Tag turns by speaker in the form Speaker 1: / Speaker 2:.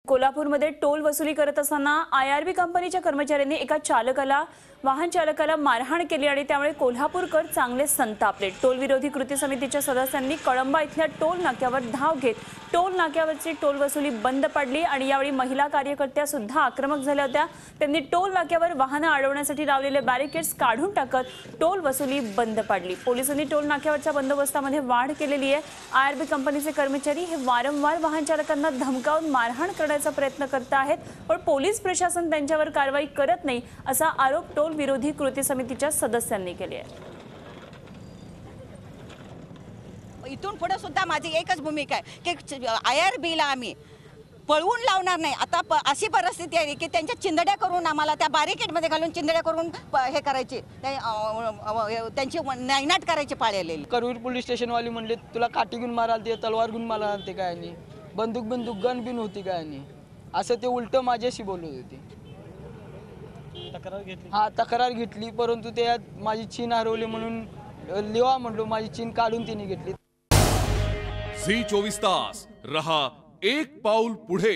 Speaker 1: कोल्हापूरमध्ये टोल वसुली करत असताना आयआरबी कंपनीच्या कर्मचाऱ्यांनी एका वाहन चालकाला मारहाण केली आणि त्यामुळे कोल्हापूरकर चांगले संतापले। टोल विरोधी कृती समितीच्या सदस्यांनी कळंबा इथल्या टोल नाक्यावर धाव घेत टोल नाक्यावरची टोल वसुली बंद पाडली आणि यावेळी महिला कार्यकर्त्या सुद्धा आक्रमक झाल्या होत्या। त्यांनी टोल नाक्यावर वाहने अडवण्यासाठी लावलेले बॅरिकेड्स काढून टाकत टोल वसुली बंद पाडली। पोलिसांनी टोल नाक्यावरच्या बंदोबस्तामध्ये वाढ केलेली आहे। आयआरबी कंपनीचे कर्मचारी हे वारंवार वाहन चालकांना धमकावून मारहाण करण्याचा प्रयत्न करत आहेत, पण पोलीस प्रशासन त्यांच्यावर कारवाई करत नाही असा आरोप टोल विरोधी कृती समितीच्या सदस्यांनी केले आहे।
Speaker 2: इथून पुढे सुद्धा माझी एकच भूमिका आहे की आयआरबीला आम्ही पळवून लावणार नाही। आता अशी परिस्थिती आहे की त्यांच्या चिंधड्या करून आम्हाला त्या बॅरिकेडमध्ये घालून चिंधड्या करून हे करायचे, त्यांची नायनाट करायची पाळी आलेली।
Speaker 3: करवीर पोलीस स्टेशनवाली म्हणले तुला काठी घेऊन माराल ते, तलवार घेऊन माराल ते, काय नाही बंदूक गन बिन होती काय नाही, असं ते उलट माझ्याशी बोलत होते। तक्रार घेतली, परंतु त्यात माझी चीन हरवली म्हणून लिवा म्हटलो, माझी चीन काढून तिने घेतली।
Speaker 4: झी 24 तास रहा एक पाऊल पुढे।